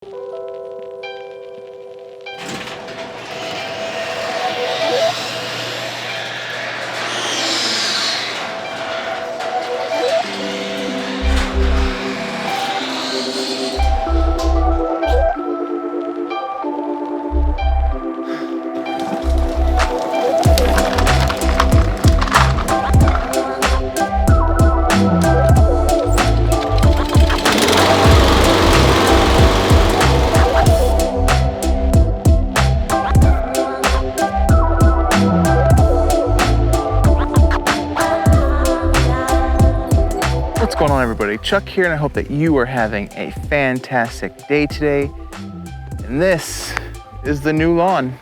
What's going on, everybody? Chuck here, and I hope that you are having a fantastic day today. And this is the new lawn.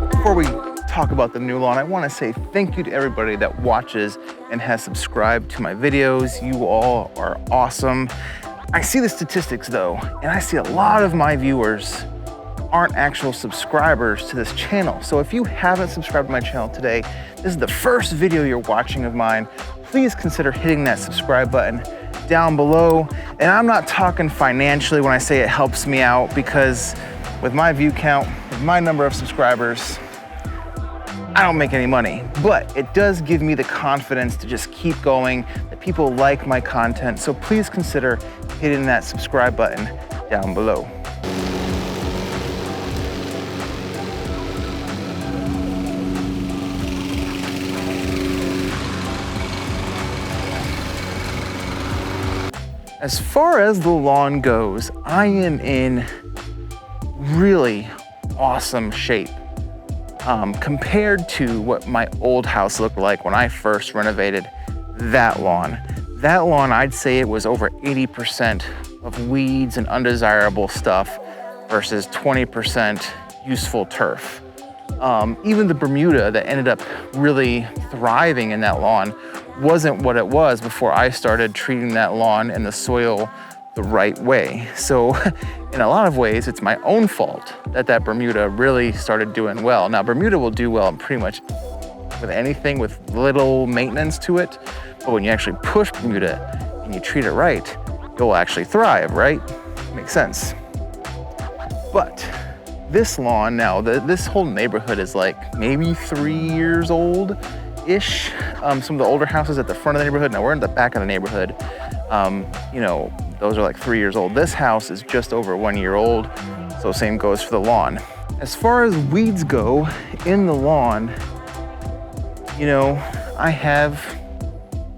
Before we talk about the new lawn, I want to say thank you to everybody that watches and has subscribed to my videos. You all are awesome. I see the statistics though, and I see a lot of my viewers aren't actual subscribers to this channel. So if you haven't subscribed to my channel today, this is the first video you're watching of mine, please consider hitting that subscribe button down below. And I'm not talking financially when I say it helps me out, because with my view count, with my number of subscribers, I don't make any money, but it does give me the confidence to just keep going, that people like my content. So please consider hitting that subscribe button down below. As far as the lawn goes, I am in really awesome shape. Compared to what my old house looked like when I first renovated that lawn. That lawn, I'd say it was over 80% of weeds and undesirable stuff versus 20% useful turf. Even the Bermuda that ended up really thriving in that lawn wasn't what it was before I started treating that lawn and the soil the right way. So in a lot of ways, it's my own fault that Bermuda really started doing well. Now, Bermuda will do well in pretty much with anything with little maintenance to it, but when you actually push Bermuda and you treat it right, it will actually thrive, right? Makes sense. But this lawn now, this whole neighborhood is like maybe 3 years old-ish. Some of the older houses at the front of the neighborhood, now we're in the back of the neighborhood, you know, those are like 3 years old. This house is just over 1 year old, so same goes for the lawn. As far as weeds go in the lawn, you know, I have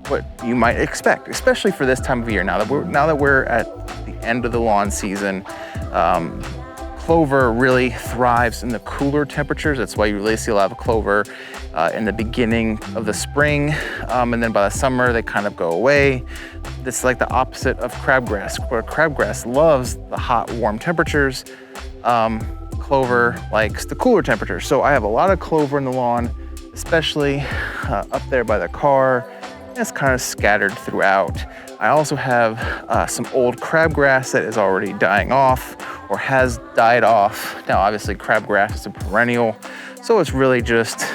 what you might expect, especially for this time of year. Now that we're at the end of the lawn season, clover really thrives in the cooler temperatures. That's why you really see a lot of clover in the beginning of the spring, and then by the summer they kind of go away. It's like the opposite of crabgrass, where crabgrass loves the hot, warm temperatures. Clover likes the cooler temperatures. So I have a lot of clover in the lawn, especially up there by the car. It's kind of scattered throughout. I also have some old crabgrass that is already dying off or has died off. Now, obviously crabgrass is a perennial, so it's really just,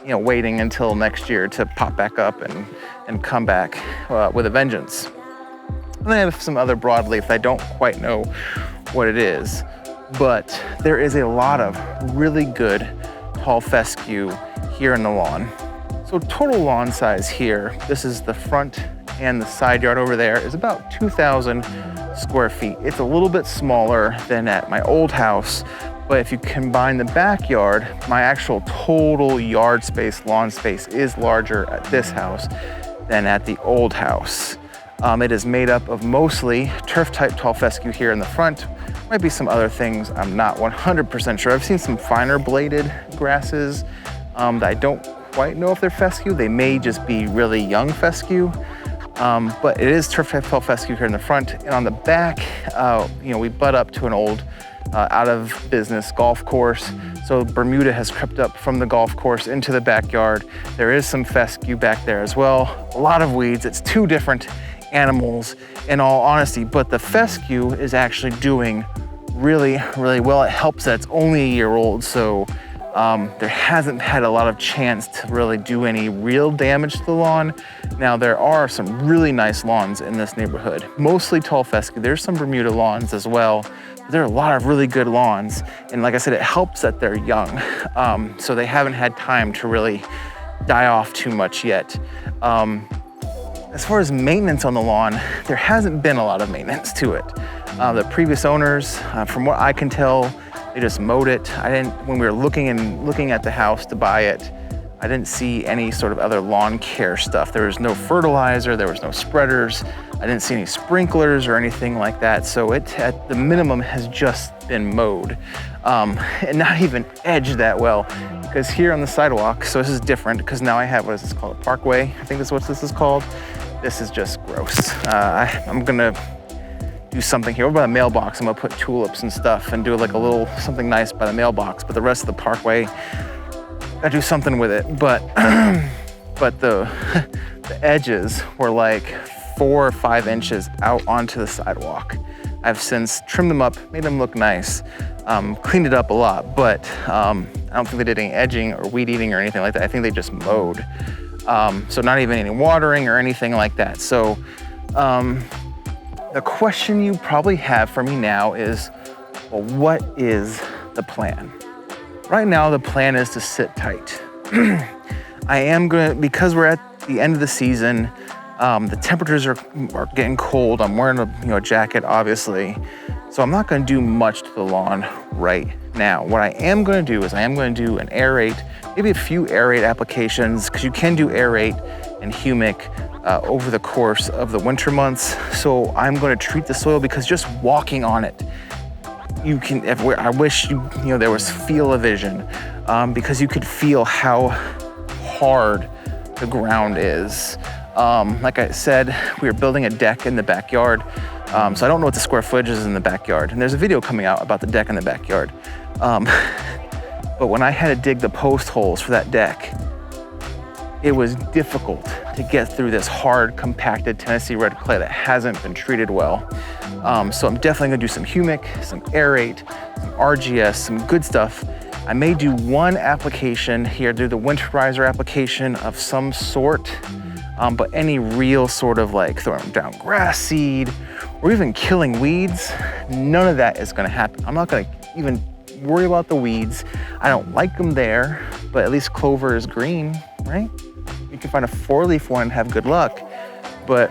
you know, waiting until next year to pop back up and come back with a vengeance. And then I have some other broadleaf. I don't quite know what it is, but there is a lot of really good tall fescue here in the lawn. So total lawn size here, this is the front and the side yard over there, is about 2,000 square feet. It's a little bit smaller than at my old house, but if you combine the backyard, my actual total yard space, lawn space, is larger at this house than at the old house. It is made up of mostly turf type tall fescue here in the front. Might be some other things, I'm not 100% sure. I've seen some finer bladed grasses that I don't quite know if they're fescue. They may just be really young fescue. But it is turf type tall fescue here in the front. And on the back, you know, we butt up to an old out of business golf course. So Bermuda has crept up from the golf course into the backyard. There is some fescue back there as well. A lot of weeds. It's two different animals in all honesty, but the fescue is actually doing really, really well. It helps that it's only a year old, so there hasn't had a lot of chance to really do any real damage to the lawn. Now, there are some really nice lawns in this neighborhood, mostly tall fescue. There's some Bermuda lawns as well. But there are a lot of really good lawns. And like I said, it helps that they're young. So they haven't had time to really die off too much yet. As far as maintenance on the lawn, there hasn't been a lot of maintenance to it. The previous owners, from what I can tell, they just mowed it. When we were looking at the house to buy it, I didn't see any sort of other lawn care stuff. There was no fertilizer, there was no spreaders. I didn't see any sprinklers or anything like that. So it, at the minimum, has just been mowed. And not even edged that well. Because here on the sidewalk, so this is different because now I have, what is this called, a parkway? I think that's what this is called. This is just gross. I'm gonna do something here. Over by the mailbox, I'm gonna put tulips and stuff and do like a little something nice by the mailbox, but the rest of the parkway, gotta do something with it. But the edges were like 4 or 5 inches out onto the sidewalk. I've since trimmed them up, made them look nice, cleaned it up a lot, but I don't think they did any edging or weed eating or anything like that. I think they just mowed. So not even any watering or anything like that. So the question you probably have for me now is, well, what is the plan? Right now, the plan is to sit tight. I am gonna, because we're at the end of the season, the temperatures are getting cold. I'm wearing a jacket, obviously. So I'm not gonna do much to the lawn right now. What I am gonna do is I am gonna do an aerate, maybe a few aerate applications, because you can do aerate and humic over the course of the winter months. So I'm gonna treat the soil, because just walking on it, you can, I wish there was feel-o-vision, because you could feel how hard the ground is. Like I said, we are building a deck in the backyard. So I don't know what the square footage is in the backyard. And there's a video coming out about the deck in the backyard. But when I had to dig the post holes for that deck, it was difficult to get through this hard, compacted Tennessee red clay that hasn't been treated well. So I'm definitely gonna do some humic, some aerate, some RGS, some good stuff. I may do one application here, do the winterizer application of some sort, but any real sort of like throwing down grass seed or even killing weeds, none of that is gonna happen. I'm not gonna even worry about the weeds. I don't like them there, but at least clover is green, right? You can find a 4-leaf one and have good luck, but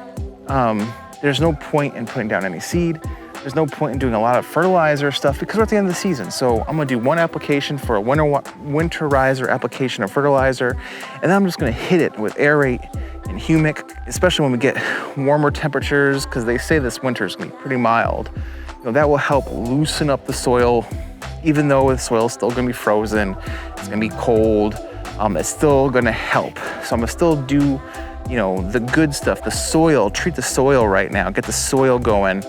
there's no point in putting down any seed. There's no point in doing a lot of fertilizer stuff because we're at the end of the season. So I'm gonna do one application for a winterizer application of fertilizer, and then I'm just gonna hit it with aerate and humic, especially when we get warmer temperatures, because they say this winter is gonna be pretty mild. That will help loosen up the soil, even though the soil is still gonna be frozen, it's gonna be cold, it's still gonna help. So I'm gonna still do the good stuff, the soil, treat the soil right now, get the soil going.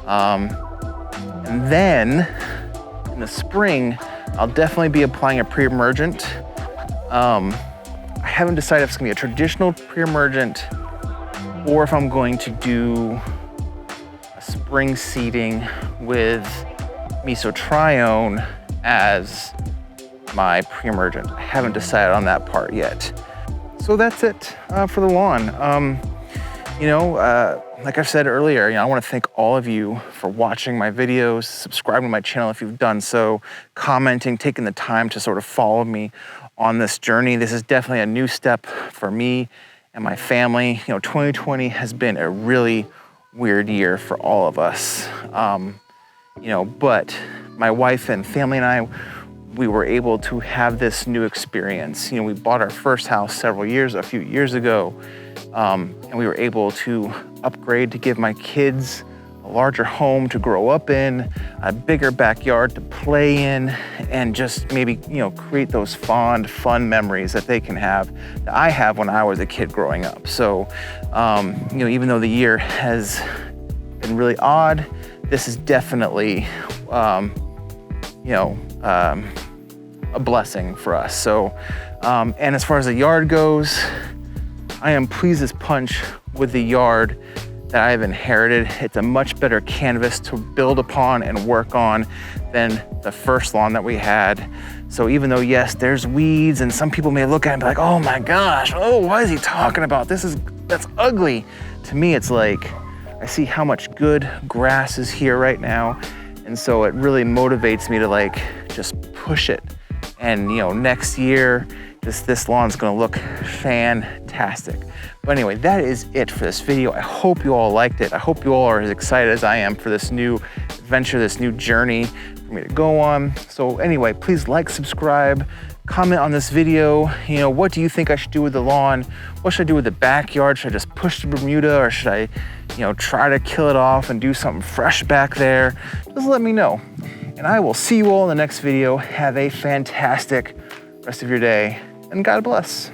And then in the spring, I'll definitely be applying a pre-emergent. I haven't decided if it's gonna be a traditional pre-emergent or if I'm going to do a spring seeding with mesotrione as my pre-emergent. I haven't decided on that part yet. So that's it for the lawn. Like I said earlier, I want to thank all of you for watching my videos, subscribing to my channel if you've done so, commenting, taking the time to sort of follow me on this journey. This is definitely a new step for me and my family. 2020 has been a really weird year for all of us. But my wife and family and I, we were able to have this new experience. We bought our first house a few years ago, and we were able to upgrade to give my kids a larger home to grow up in, a bigger backyard to play in, and just maybe, create those fond, fun memories that they can have, that I have when I was a kid growing up. So, even though the year has been really odd, this is definitely a blessing for us. So, and as far as the yard goes, I am pleased as punch with the yard that I have inherited. It's a much better canvas to build upon and work on than the first lawn that we had. So even though, yes, there's weeds and some people may look at it and be like, oh my gosh, oh, what is he talking about? That's ugly. To me, it's like, I see how much good grass is here right now. And so it really motivates me to like, just push it. And next year, this lawn's gonna look fantastic. But anyway, that is it for this video. I hope you all liked it. I hope you all are as excited as I am for this new adventure, this new journey for me to go on. So anyway, please like, subscribe, comment on this video. What do you think I should do with the lawn? What should I do with the backyard? Should I just push the Bermuda, or should I, try to kill it off and do something fresh back there? Just let me know. And I will see you all in the next video. Have a fantastic rest of your day, and God bless.